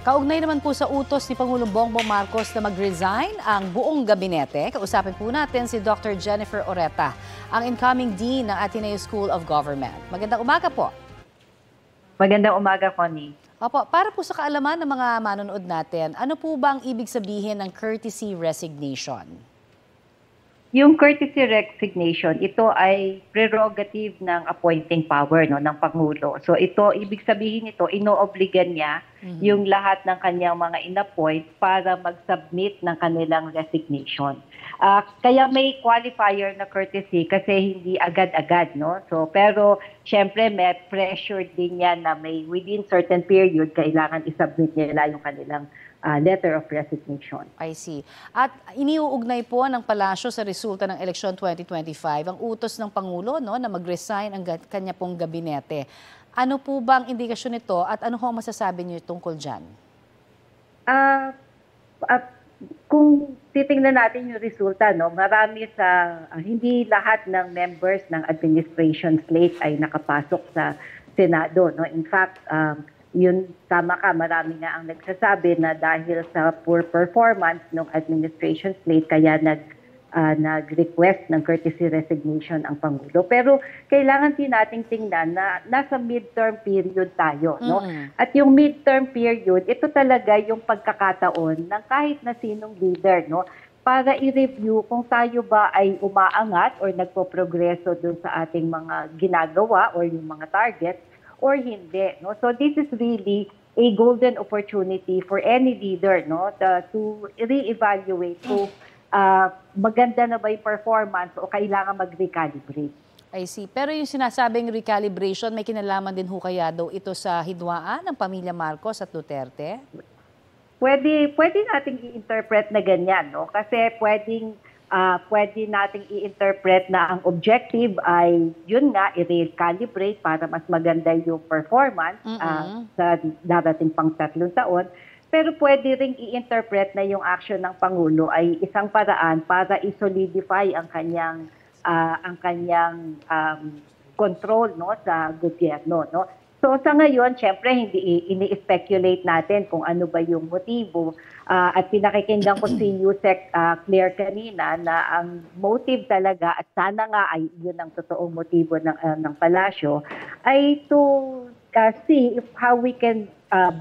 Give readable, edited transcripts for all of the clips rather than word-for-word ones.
Kaugnay naman po sa utos ni Pangulong Bongbong Marcos na mag-resign ang buong gabinete, kausapin po natin si Dr. Jennifer Oreta, ang incoming Dean ng Ateneo School of Government. Magandang umaga po. Magandang umaga, Connie. Opo, para po sa kaalaman ng mga manonood natin, ano po ba ang ibig sabihin ng courtesy resignation? Yung courtesy resignation, ito ay prerogative ng appointing power ng Pangulo. So ito, ibig sabihin nito, inoobligan niya yung lahat ng kanyang mga inappoint para mag-submit ng kanilang resignation. Kaya may qualifier na courtesy kasi hindi agad-agad, no? So pero syempre may pressure din yan na may within certain period kailangan isubmit nila yung kanilang letter of resignation. I see. At iniuugnay po ng palasyo sa resulta ng eleksyon 2025 ang utos ng Pangulo na mag-resign ang kanya pong gabinete. Ano po ba ang indikasyon nito at ano ho ang masasabi niyo tungkol dyan? Kung titingnan natin yung resulta, marami hindi lahat ng members ng administration slate ay nakapasok sa Senado. In fact, yun, tama ka, marami nga ang nagsasabi na dahil sa poor performance ng administration slate, kaya nag-request ng courtesy resignation ang Pangulo. Pero kailangan din nating tingnan na nasa midterm period tayo. At yung midterm period, ito talaga yung pagkakataon ng kahit na sinong leader, para i-review kung tayo ba ay umaangat or nagpo-progreso dun sa ating mga ginagawa or yung mga targets, or hindi. So this is really a golden opportunity for any leader to re-evaluate kung maganda na ba yung performance o kailangan mag-recalibrate. I see. Pero yung sinasabing recalibration, may kinalaman din ho kaya daw ito sa hidwaan ng pamilya Marcos at Duterte? Pwede nating i-interpret na ganyan, kasi pwede nating i-interpret na ang objective ay yun nga, i-recalibrate para mas maganda yung performance sa darating pang 3 taon. Pero pwede ring i-interpret na yung action ng Pangulo ay isang paraan para i-solidify ang kanyang control sa gobyerno. So sa ngayon, syempre hindi ini-speculate natin kung ano ba yung motibo. At pinakikinggan ko si Yusek Claire kanina na ang motive talaga at sana nga ay yun ang totoong motibo ng palasyo ay to see how we can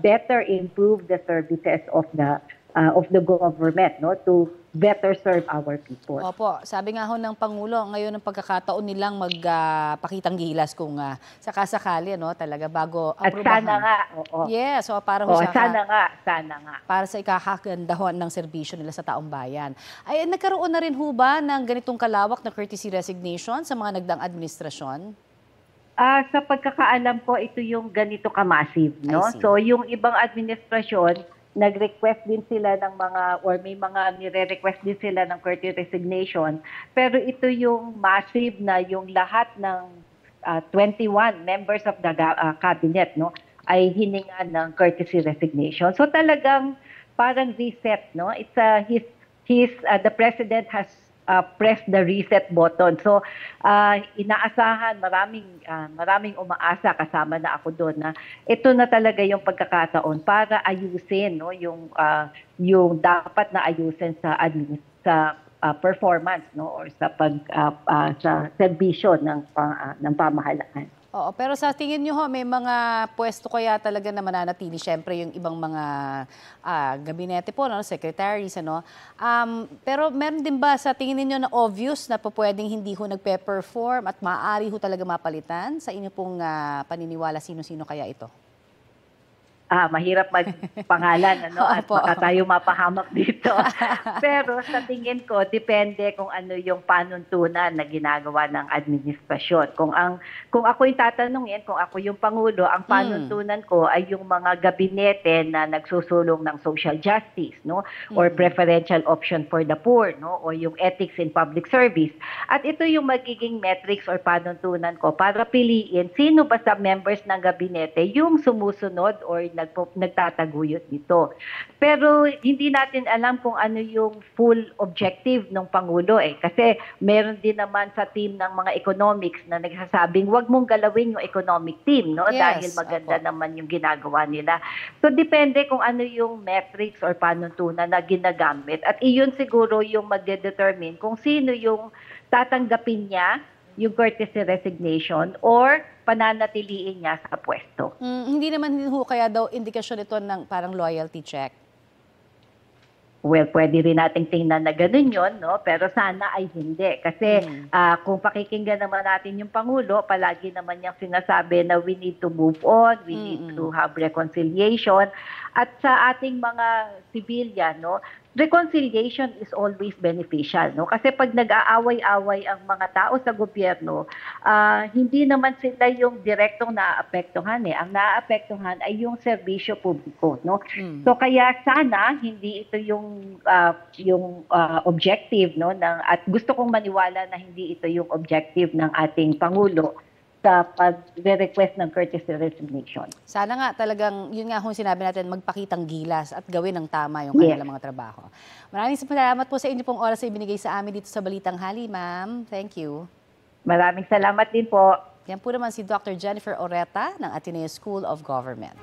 better improve the services of the government to better serve our people. Opo, sabi nga ho ng Pangulo, ngayon ang pagkakataon nilang magpakitang gilas kung sakasakali talaga bago aprubahan. At sana nga, oo. Yes, so para sana nga. Para sa ikakagandahon ng serbisyo nila sa taong bayan. Ay nagkaroon na rin ho ba ng ganitong kalawak na courtesy resignation sa mga nagdaang administrasyon? Sa pagkakaalam ko, ito yung ganito ka-massive, So yung ibang administrasyon, nag-request din sila ng may mga nire-request din sila ng courtesy resignation. Pero ito yung massive na yung lahat ng 21 members of the cabinet, ay hininga ng courtesy resignation. So talagang parang reset, It's the president has press the reset button. So, inaasahan, maraming umaasa, kasama na ako doon, na ito na talaga yung pagkakataon para ayusin yung dapat na ayusin sa performance or sa sa serbisyo ng pamahalaan. Oo, pero sa tingin nyo may mga pwesto kaya talaga na mananatili, syempre yung ibang mga gabinete po, secretaries, pero meron din ba sa tingin niyo na obvious na pwedeng hindi ho nagpe-perform at maaari ho talaga mapalitan? Sa inyo pong paniniwala, sino-sino kaya ito? Mahirap magpangalan at baka tayo mapahamak dito. Pero sa tingin ko, depende kung ano yung panuntunan na ginagawa ng administrasyon. Kung ako yung tatanungin, kung ako yung Pangulo, ang panuntunan ko ay yung mga gabinete na nagsusulong ng social justice, or preferential option for the poor, o yung ethics in public service. At ito yung magiging metrics or panuntunan ko para piliin sino ba sa members ng gabinete yung sumusunod or nagtataguyod nito. Pero hindi natin alam kung ano yung full objective ng Pangulo kasi meron din naman sa team ng mga economics na nagsasabing wag mong galawin yung economic team, no? Yes, Dahil maganda naman yung ginagawa nila. So depende kung ano yung metrics or panuntunan na ginagamit. At iyon siguro yung magde-determine kung sino yung tatanggapin niya yung courtesy resignation or pananatiliin niya sa pwesto. Hindi naman ho kaya daw indikasyon ito ng parang loyalty check? Well, pwede rin nating tingnan na ganun yun, no? Pero sana ay hindi. Kasi kung pakikinggan naman natin yung Pangulo, palagi naman niyang sinasabi na we need to move on, we need to have reconciliation. At sa ating mga civilian, no, reconciliation is always beneficial, no? Kasi pag nag-aaway-away ang mga tao sa gobyerno, hindi naman sila yung direktong naaapektuhan Ang naaapektuhan ay yung serbisyo publiko, no? So kaya sana hindi ito yung objective, no, at gusto kong maniwala na hindi ito yung objective ng ating Pangulo sa pag-request ng courtesy resignation. Sana nga talagang, yun nga kung sinabi natin, magpakitang gilas at gawin ng tama yung kanilang mga trabaho. Maraming salamat po sa inyo pong oras na ibinigay sa amin dito sa Balitang Hali, ma'am. Thank you. Maraming salamat din po. Yan po naman si Dr. Jennifer Oreta ng Ateneo School of Government.